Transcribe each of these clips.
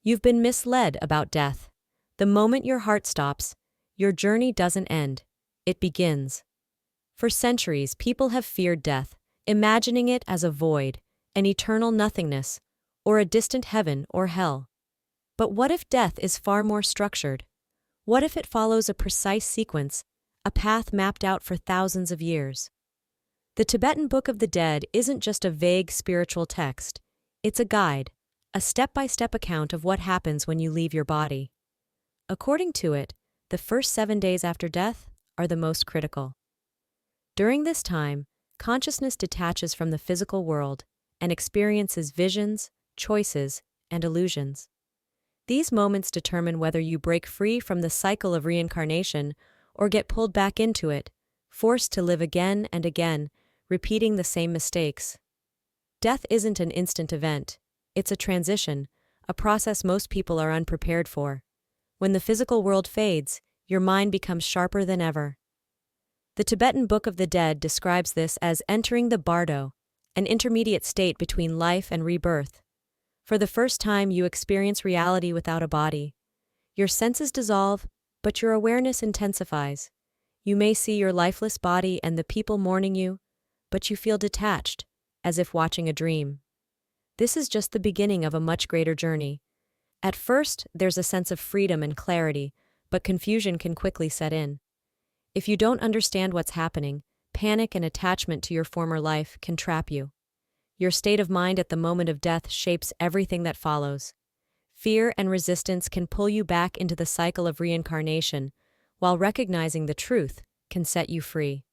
You've been misled about death. The moment your heart stops, your journey doesn't end. It begins. For centuries, people have feared death, imagining it as a void, an eternal nothingness, or a distant heaven or hell. But what if death is far more structured? What if it follows a precise sequence, a path mapped out for thousands of years? The Tibetan Book of the Dead isn't just a vague spiritual text. It's a guide, a step-by-step account of what happens when you leave your body. According to it, the first 7 days after death are the most critical. During this time, consciousness detaches from the physical world and experiences visions, choices, and illusions. These moments determine whether you break free from the cycle of reincarnation or get pulled back into it, forced to live again and again, repeating the same mistakes. Death isn't an instant event. It's a transition, a process most people are unprepared for. When the physical world fades, your mind becomes sharper than ever. The Tibetan Book of the Dead describes this as entering the bardo, an intermediate state between life and rebirth. For the first time, you experience reality without a body. Your senses dissolve, but your awareness intensifies. You may see your lifeless body and the people mourning you, but you feel detached, as if watching a dream. This is just the beginning of a much greater journey. At first, there's a sense of freedom and clarity, but confusion can quickly set in. If you don't understand what's happening, panic and attachment to your former life can trap you. Your state of mind at the moment of death shapes everything that follows. Fear and resistance can pull you back into the cycle of reincarnation, while recognizing the truth can set you free.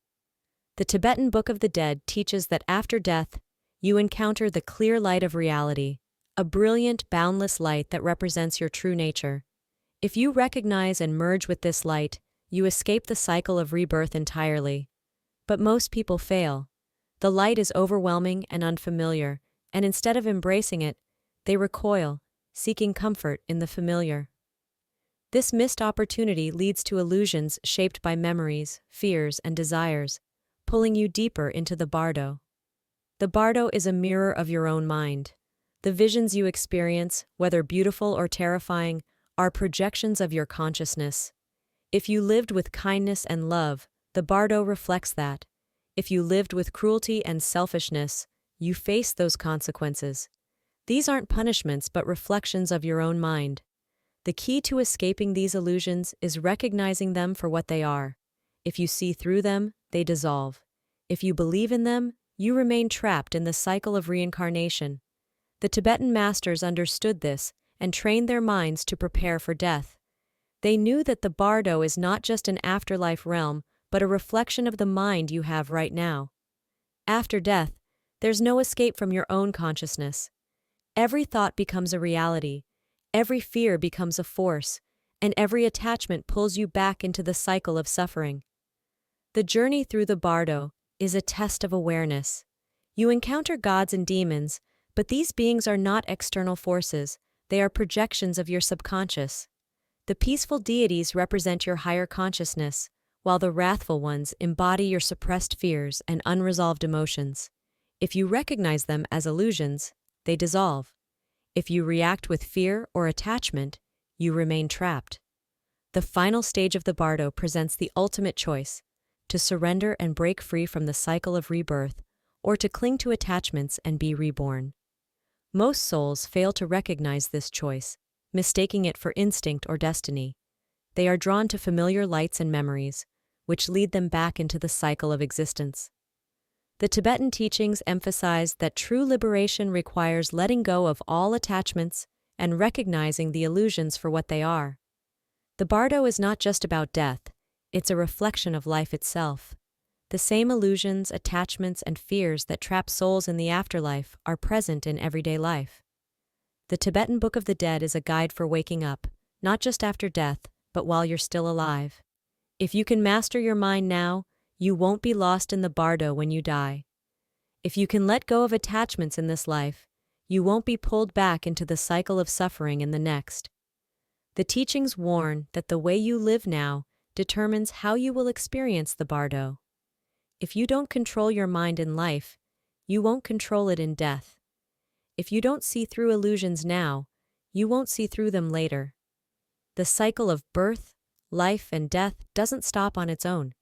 The Tibetan Book of the Dead teaches that after death, you encounter the clear light of reality, a brilliant, boundless light that represents your true nature. If you recognize and merge with this light, you escape the cycle of rebirth entirely. But most people fail. The light is overwhelming and unfamiliar, and instead of embracing it, they recoil, seeking comfort in the familiar. This missed opportunity leads to illusions shaped by memories, fears, and desires, pulling you deeper into the bardo. The bardo is a mirror of your own mind. The visions you experience, whether beautiful or terrifying, are projections of your consciousness. If you lived with kindness and love, the bardo reflects that. If you lived with cruelty and selfishness, you face those consequences. These aren't punishments but reflections of your own mind. The key to escaping these illusions is recognizing them for what they are. If you see through them, they dissolve. If you believe in them, you remain trapped in the cycle of reincarnation. The Tibetan masters understood this and trained their minds to prepare for death. They knew that the bardo is not just an afterlife realm, but a reflection of the mind you have right now. After death, there's no escape from your own consciousness. Every thought becomes a reality, every fear becomes a force, and every attachment pulls you back into the cycle of suffering. The journey through the bardo is a test of awareness. You encounter gods and demons, but these beings are not external forces, they are projections of your subconscious. The peaceful deities represent your higher consciousness, while the wrathful ones embody your suppressed fears and unresolved emotions. If you recognize them as illusions, they dissolve. If you react with fear or attachment, you remain trapped. The final stage of the bardo presents the ultimate choice: to surrender and break free from the cycle of rebirth, or to cling to attachments and be reborn. Most souls fail to recognize this choice, mistaking it for instinct or destiny. They are drawn to familiar lights and memories, which lead them back into the cycle of existence. The Tibetan teachings emphasize that true liberation requires letting go of all attachments and recognizing the illusions for what they are. The bardo is not just about death, it's a reflection of life itself. The same illusions, attachments, and fears that trap souls in the afterlife are present in everyday life. The Tibetan Book of the Dead is a guide for waking up, not just after death, but while you're still alive. If you can master your mind now, you won't be lost in the bardo when you die. If you can let go of attachments in this life, you won't be pulled back into the cycle of suffering in the next. The teachings warn that the way you live now determines how you will experience the bardo. If you don't control your mind in life, you won't control it in death. If you don't see through illusions now, you won't see through them later. The cycle of birth, life, and death doesn't stop on its own.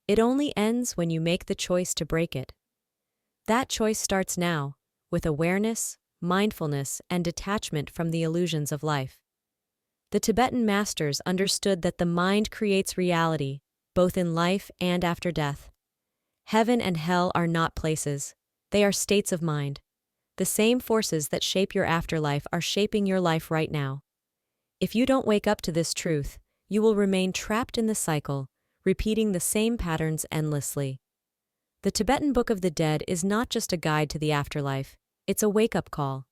It only ends when you make the choice to break it. That choice starts now, with awareness, mindfulness, and detachment from the illusions of life. The Tibetan masters understood that the mind creates reality, both in life and after death. Heaven and hell are not places, they are states of mind. The same forces that shape your afterlife are shaping your life right now. If you don't wake up to this truth, you will remain trapped in the cycle, repeating the same patterns endlessly. The Tibetan Book of the Dead is not just a guide to the afterlife, it's a wake-up call.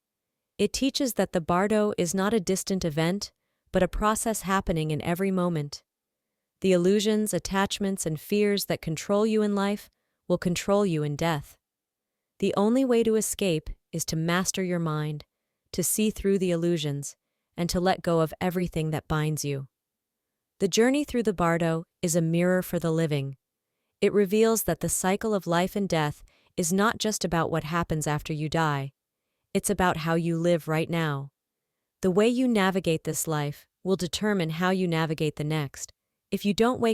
It teaches that the bardo is not a distant event, but a process happening in every moment. The illusions, attachments, and fears that control you in life will control you in death. The only way to escape is to master your mind, to see through the illusions, and to let go of everything that binds you. The journey through the bardo is a mirror for the living. It reveals that the cycle of life and death is not just about what happens after you die. It's about how you live right now. The way you navigate this life will determine how you navigate the next. If you don't wake